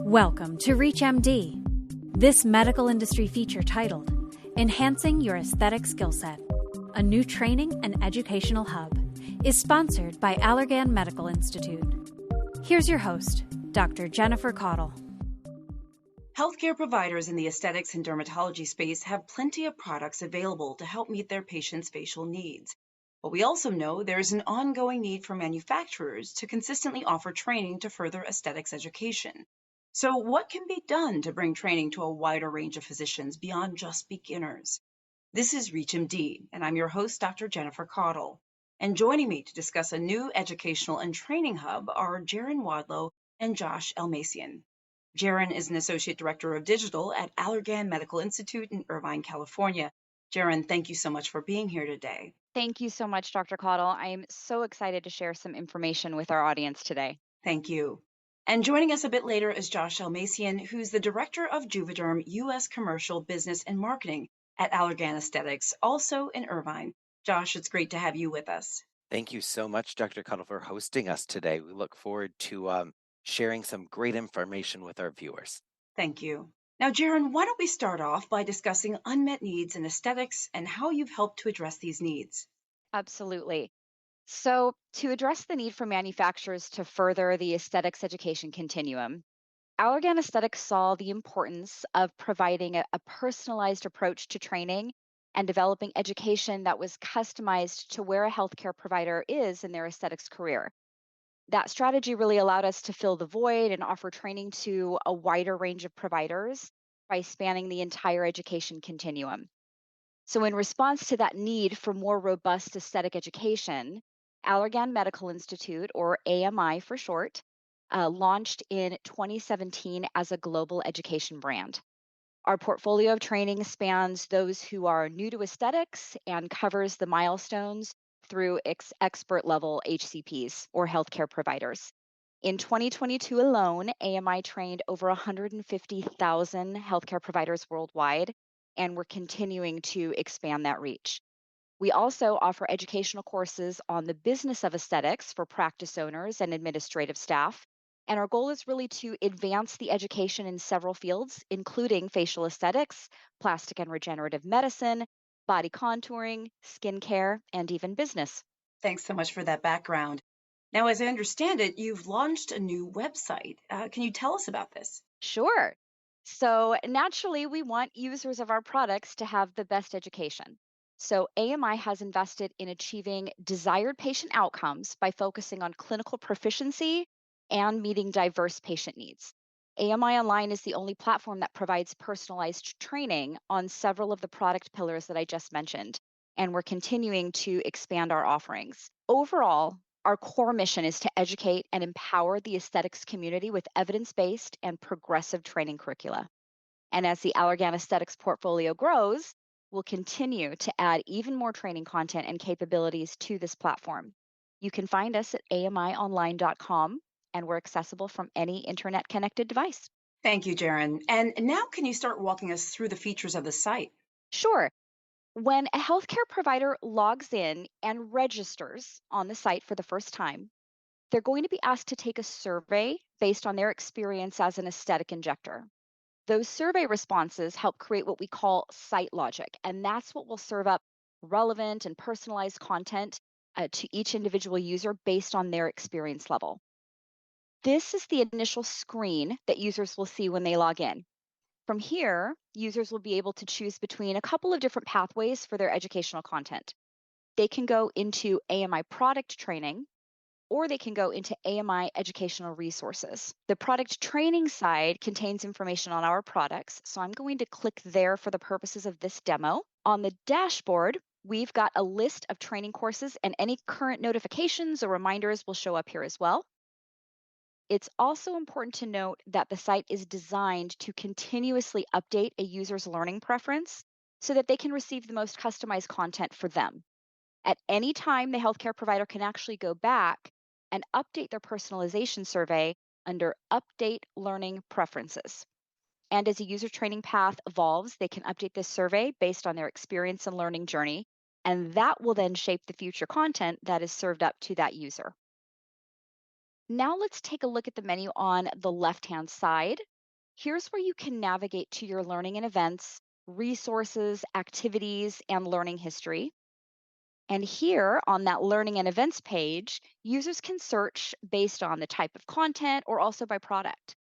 Welcome to ReachMD. This medical industry feature titled Enhancing Your Aesthetic Skillset, a new training and educational hub, is sponsored by Allergan Medical Institute. Here's your host, Dr. Jennifer Caudle. Healthcare providers in the aesthetics and dermatology space have plenty of products available to help meet their patients' facial needs. But we also know there is an ongoing need for manufacturers to consistently offer training to further aesthetics education. So what can be done to bring training to a wider range of physicians beyond just beginners? This is ReachMD, and I'm your host, Dr. Jennifer Caudle. And joining me to discuss a new educational and training hub are Jeran Wadlow and Josh Elmassian. Jeran is an Associate Director of Digital at Allergan Medical Institute in Irvine, California. Jeran, thank you so much for being here today. Thank you so much, Dr. Caudle. I am so excited to share some information with our audience today. Thank you. And joining us a bit later is Josh Elmassian, who's the Director of Juvederm U.S. Commercial Business and Marketing at Allergan Aesthetics, also in Irvine. Josh, it's great to have you with us. Thank you so much, Dr. Caudle, for hosting us today. We look forward to sharing some great information with our viewers. Thank you. Now, Jeran, why don't we start off by discussing unmet needs in aesthetics and how you've helped to address these needs? Absolutely. So, to address the need for manufacturers to further the aesthetics education continuum, Allergan Aesthetics saw the importance of providing a personalized approach to training and developing education that was customized to where a healthcare provider is in their aesthetics career. That strategy really allowed us to fill the void and offer training to a wider range of providers by spanning the entire education continuum. So, in response to that need for more robust aesthetic education, Allergan Medical Institute, or AMI for short, launched in 2017 as a global education brand. Our portfolio of training spans those who are new to aesthetics and covers the milestones through expert level HCPs or healthcare providers. In 2022 alone, AMI trained over 150,000 healthcare providers worldwide, and we're continuing to expand that reach. We also offer educational courses on the business of aesthetics for practice owners and administrative staff. And our goal is really to advance the education in several fields, including facial aesthetics, plastic and regenerative medicine, body contouring, skincare, and even business. Thanks so much for that background. Now, as I understand it, you've launched a new website. Can you tell us about this? Sure. So naturally, we want users of our products to have the best education. So AMI has invested in achieving desired patient outcomes by focusing on clinical proficiency and meeting diverse patient needs. AMI Online is the only platform that provides personalized training on several of the product pillars that I just mentioned, and we're continuing to expand our offerings. Overall, our core mission is to educate and empower the aesthetics community with evidence-based and progressive training curricula. And as the Allergan Aesthetics portfolio grows, we'll continue to add even more training content and capabilities to this platform. You can find us at amionline.com, and we're accessible from any internet-connected device. Thank you, Jeran. And now can you start walking us through the features of the site? Sure. When a healthcare provider logs in and registers on the site for the first time, they're going to be asked to take a survey based on their experience as an aesthetic injector. Those survey responses help create what we call site logic, and that's what will serve up relevant and personalized content to each individual user based on their experience level. This is the initial screen that users will see when they log in. From here, users will be able to choose between a couple of different pathways for their educational content. They can go into AMI product training, or they can go into AMI educational resources. The product training side contains information on our products, so I'm going to click there for the purposes of this demo. On the dashboard, we've got a list of training courses, and any current notifications or reminders will show up here as well. It's also important to note that the site is designed to continuously update a user's learning preference so that they can receive the most customized content for them. At any time, the healthcare provider can actually go back and update their personalization survey under Update Learning Preferences. And as a user training path evolves, they can update this survey based on their experience and learning journey, and that will then shape the future content that is served up to that user. Now let's take a look at the menu on the left-hand side. Here's where you can navigate to your learning and events, resources, activities, and learning history. And here on that learning and events page, users can search based on the type of content or also by product.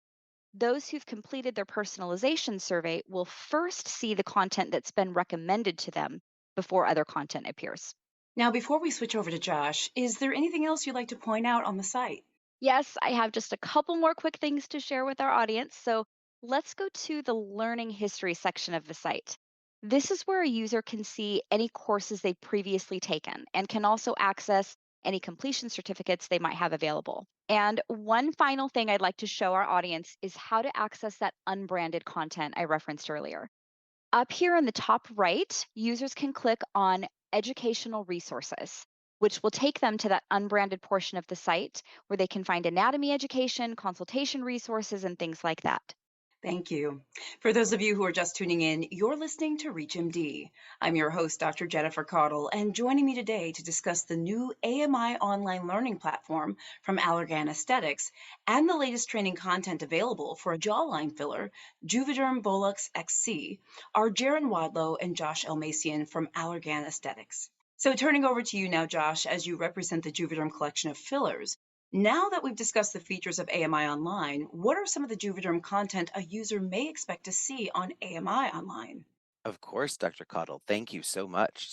Those who've completed their personalization survey will first see the content that's been recommended to them before other content appears. Now, before we switch over to Josh, is there anything else you'd like to point out on the site? Yes, I have just a couple more quick things to share with our audience. So let's go to the learning history section of the site. This is where a user can see any courses they've previously taken and can also access any completion certificates they might have available. And one final thing I'd like to show our audience is how to access that unbranded content I referenced earlier. Up here in the top right, users can click on educational resources, which will take them to that unbranded portion of the site where they can find anatomy education, consultation resources, and things like that. Thank you. For those of you who are just tuning in, you're listening to ReachMD. I'm your host, Dr. Jennifer Caudle, and joining me today to discuss the new AMI online learning platform from Allergan Aesthetics and the latest training content available for a jawline filler, Juvederm Volux XC, are Jeran Wadlow and Josh Elmassian from Allergan Aesthetics. So turning over to you now, Josh, as you represent the Juvederm collection of fillers. Now that we've discussed the features of AMI Online, what are some of the Juvederm content a user may expect to see on AMI Online? Of course, Dr. Caudle. Thank you so much.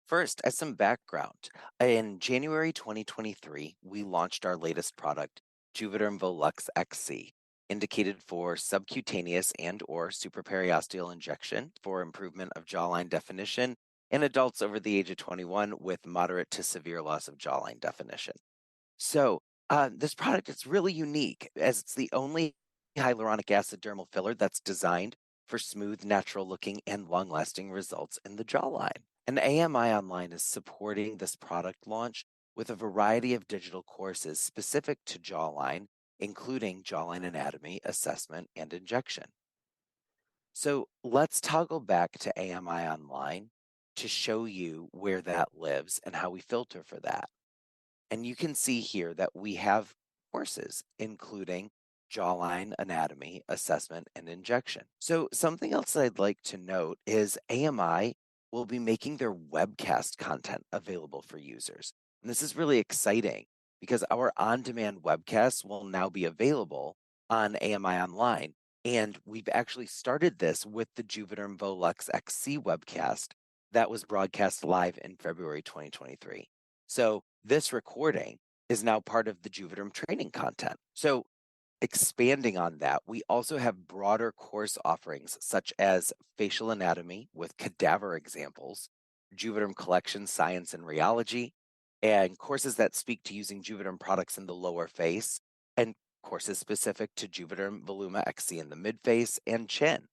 First, as some background, in January 2023, we launched our latest product, Juvederm Volux XC, indicated for subcutaneous and/or supraperiosteal injection for improvement of jawline definition in adults over the age of 21 with moderate to severe loss of jawline definition. This product is really unique as it's the only hyaluronic acid dermal filler that's designed for smooth, natural looking, and long lasting results in the jawline. And AMI Online is supporting this product launch with a variety of digital courses specific to jawline, including jawline anatomy, assessment, and injection. So let's toggle back to AMI Online to show you where that lives and how we filter for that. And you can see here that we have courses, including jawline anatomy, assessment, and injection. So something else that I'd like to note is AMI will be making their webcast content available for users. And this is really exciting because our on-demand webcasts will now be available on AMI Online. And we've actually started this with the Juvederm Volux XC webcast that was broadcast live in February 2023. So this recording is now part of the Juvederm training content. So expanding on that, we also have broader course offerings such as facial anatomy with cadaver examples, Juvederm collection science and rheology, and courses that speak to using Juvederm products in the lower face, and courses specific to Juvederm Voluma XC in the midface and chin.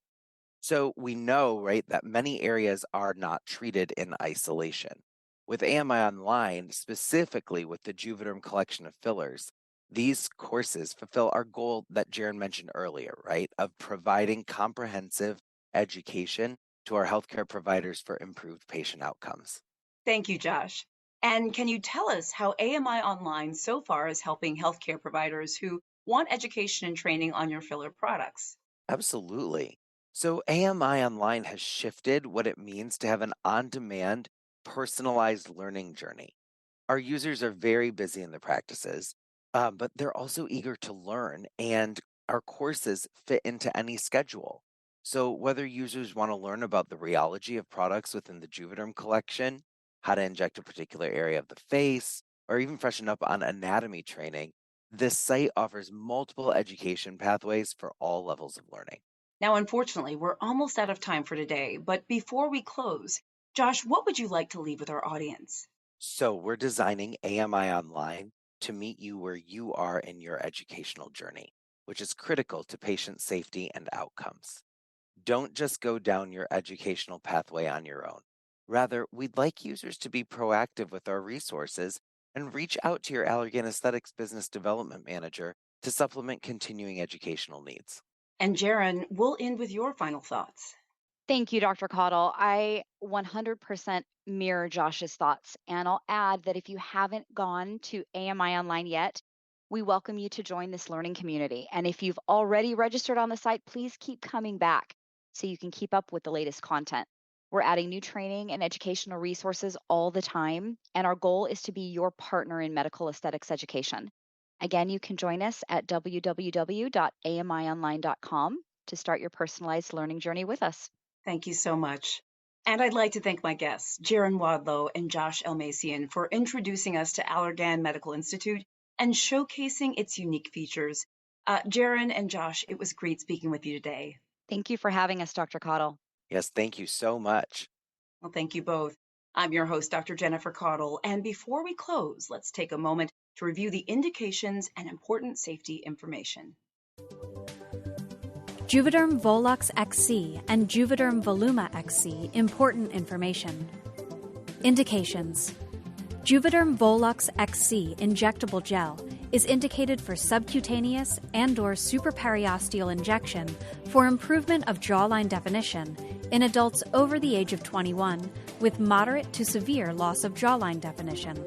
So we know, right, that many areas are not treated in isolation. With AMI Online, specifically with the Juvederm collection of fillers, these courses fulfill our goal that Jeran mentioned earlier, right, of providing comprehensive education to our healthcare providers for improved patient outcomes. Thank you, Josh. And can you tell us how AMI Online so far is helping healthcare providers who want education and training on your filler products? Absolutely. So AMI Online has shifted what it means to have an on-demand, personalized learning journey. Our users are very busy in their practices, but they're also eager to learn, and our courses fit into any schedule. So whether users want to learn about the rheology of products within the Juvederm collection, how to inject a particular area of the face, or even freshen up on anatomy training, this site offers multiple education pathways for all levels of learning. Now, unfortunately, we're almost out of time for today, but before we close, Josh, what would you like to leave with our audience? So we're designing AMI Online to meet you where you are in your educational journey, which is critical to patient safety and outcomes. Don't just go down your educational pathway on your own. Rather, we'd like users to be proactive with our resources and reach out to your Allergan Aesthetics business development manager to supplement continuing educational needs. And Jeran, we'll end with your final thoughts. Thank you, Dr. Caudle. I 100% mirror Josh's thoughts. And I'll add that if you haven't gone to AMI Online yet, We welcome you to join this learning community. And if you've already registered on the site, please keep coming back so you can keep up with the latest content. We're adding new training and educational resources all the time, and our goal is to be your partner in medical aesthetics education. Again, you can join us at www.amionline.com to start your personalized learning journey with us. Thank you so much. And I'd like to thank my guests, Jeran Wadlow and Josh Elmassian, for introducing us to Allergan Medical Institute and showcasing its unique features. Jeran and Josh, it was great speaking with you today. Thank you for having us, Dr. Caudle. Yes, thank you so much. Well, thank you both. I'm your host, Dr. Jennifer Caudle, and before we close, let's take a moment to review the indications and important safety information. Juvederm Volux XC and Juvederm Voluma XC, important information. Indications. Juvederm Volux XC injectable gel is indicated for subcutaneous and/or supraperiosteal injection for improvement of jawline definition in adults over the age of 21 with moderate to severe loss of jawline definition.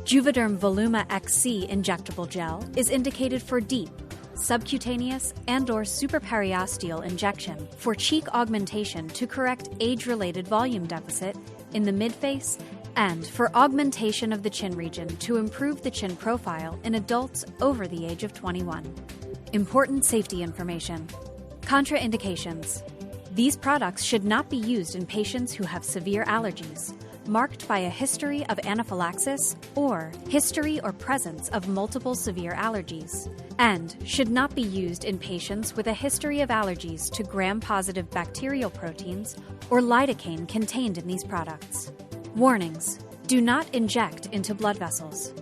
Juvederm Voluma XC injectable gel is indicated for deep, subcutaneous and/or supraperiosteal injection for cheek augmentation to correct age-related volume deficit in the midface and for augmentation of the chin region to improve the chin profile in adults over the age of 21. Important safety information. Contraindications. These products should not be used in patients who have severe allergies, marked by a history of anaphylaxis or history or presence of multiple severe allergies, and should not be used in patients with a history of allergies to gram-positive bacterial proteins or lidocaine contained in these products. Warnings: do not inject into blood vessels.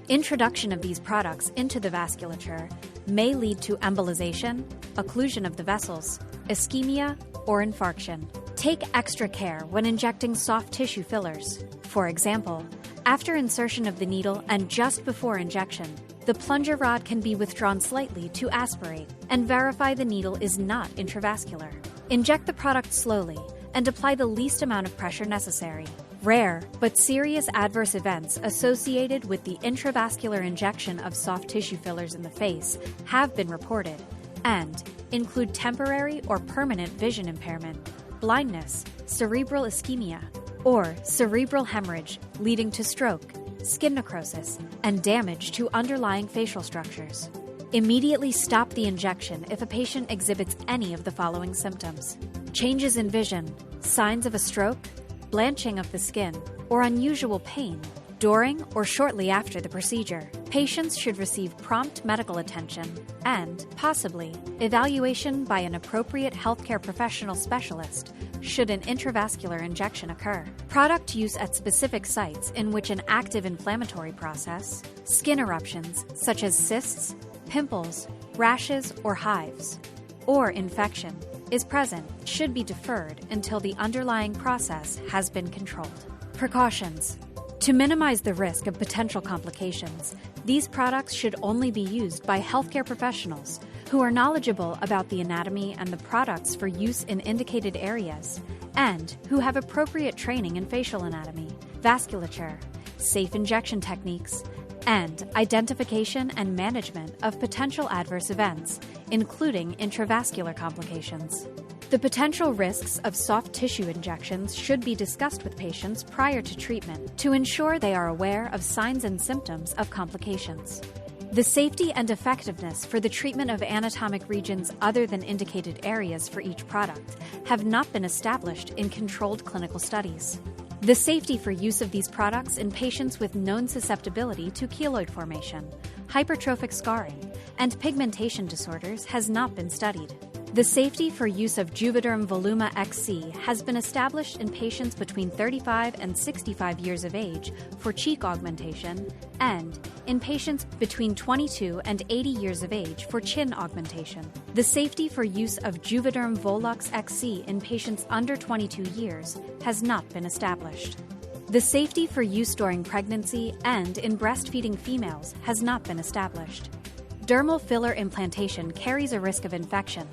Introduction of these products into the vasculature may lead to embolization, occlusion of the vessels, ischemia, or infarction. Take extra care when injecting soft tissue fillers. For example, after insertion of the needle and just before injection, the plunger rod can be withdrawn slightly to aspirate and verify the needle is not intravascular. Inject the product slowly and apply the least amount of pressure necessary. Rare but serious adverse events associated with the intravascular injection of soft tissue fillers in the face have been reported and include temporary or permanent vision impairment, blindness, cerebral ischemia, or cerebral hemorrhage leading to stroke, skin necrosis, and damage to underlying facial structures. Immediately stop the injection if a patient exhibits any of the following symptoms: changes in vision, signs of a stroke, blanching of the skin, or unusual pain during or shortly after the procedure. Patients should receive prompt medical attention and, possibly, evaluation by an appropriate healthcare professional specialist should an intravascular injection occur. Product use at specific sites in which an active inflammatory process, skin eruptions such as cysts, pimples, rashes, or hives, or infection is present should be deferred until the underlying process has been controlled. Precautions. To minimize the risk of potential complications, these products should only be used by healthcare professionals who are knowledgeable about the anatomy and the products for use in indicated areas, and who have appropriate training in facial anatomy, vasculature, safe injection techniques, and identification and management of potential adverse events, including intravascular complications. The potential risks of soft tissue injections should be discussed with patients prior to treatment to ensure they are aware of signs and symptoms of complications. The safety and effectiveness for the treatment of anatomic regions other than indicated areas for each product have not been established in controlled clinical studies. The safety for use of these products in patients with known susceptibility to keloid formation, hypertrophic scarring, and pigmentation disorders has not been studied. The safety for use of Juvederm Voluma XC has been established in patients between 35 and 65 years of age for cheek augmentation and in patients between 22 and 80 years of age for chin augmentation. The safety for use of Juvederm Volux XC in patients under 22 years has not been established. The safety for use during pregnancy and in breastfeeding females has not been established. Dermal filler implantation carries a risk of infection.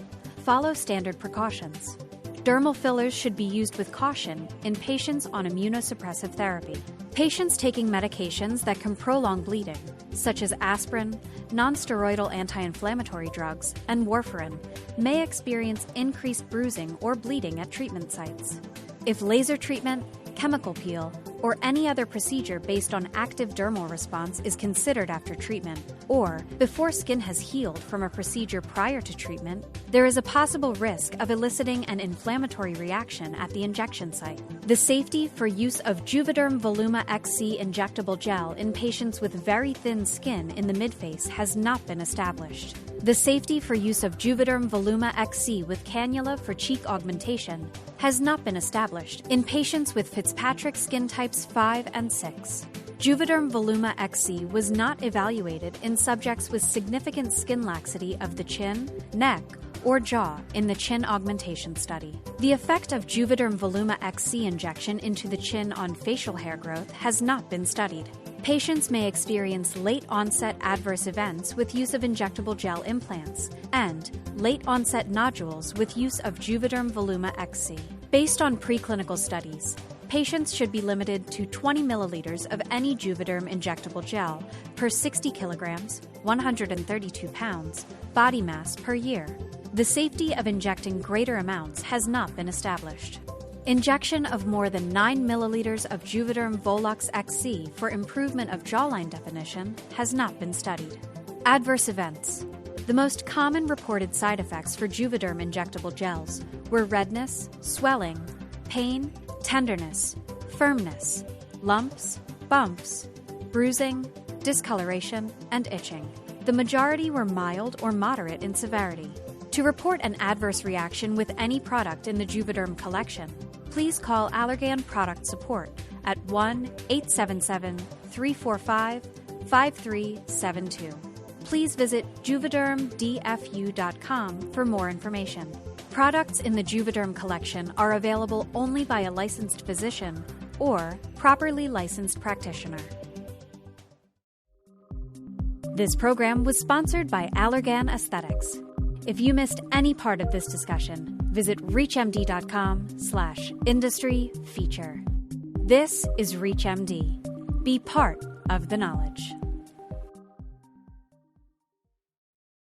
Follow standard precautions. Dermal fillers should be used with caution in patients on immunosuppressive therapy. Patients taking medications that can prolong bleeding, such as aspirin, nonsteroidal anti-inflammatory drugs, and warfarin, may experience increased bruising or bleeding at treatment sites. If laser treatment, chemical peel, or any other procedure based on active dermal response is considered after treatment, or before skin has healed from a procedure prior to treatment, there is a possible risk of eliciting an inflammatory reaction at the injection site. The safety for use of Juvederm Voluma XC injectable gel in patients with very thin skin in the midface has not been established. The safety for use of Juvederm Voluma XC with cannula for cheek augmentation has not been established in patients with Fitzpatrick skin types 5 and 6. Juvederm Voluma XC was not evaluated in subjects with significant skin laxity of the chin, neck, or jaw in the chin augmentation study. The effect of Juvederm Voluma XC injection into the chin on facial hair growth has not been studied. Patients may experience late-onset adverse events with use of injectable gel implants and late-onset nodules with use of Juvederm Voluma XC. Based on preclinical studies, patients should be limited to 20 milliliters of any Juvederm injectable gel per 60 kilograms, 132 pounds, body mass per year. The safety of injecting greater amounts has not been established. Injection of more than 9 milliliters of Juvederm Volux XC for improvement of jawline definition has not been studied. Adverse events. The most common reported side effects for Juvederm injectable gels were redness, swelling, pain, tenderness, firmness, lumps, bumps, bruising, discoloration, and itching. The majority were mild or moderate in severity. To report an adverse reaction with any product in the Juvederm collection, please call Allergan Product Support at 1-877-345-5372. Please visit juvedermdfu.com for more information. Products in the Juvederm collection are available only by a licensed physician or properly licensed practitioner. This program was sponsored by Allergan Aesthetics. If you missed any part of this discussion, visit reachmd.com/industry feature. This is ReachMD. Be part of the knowledge.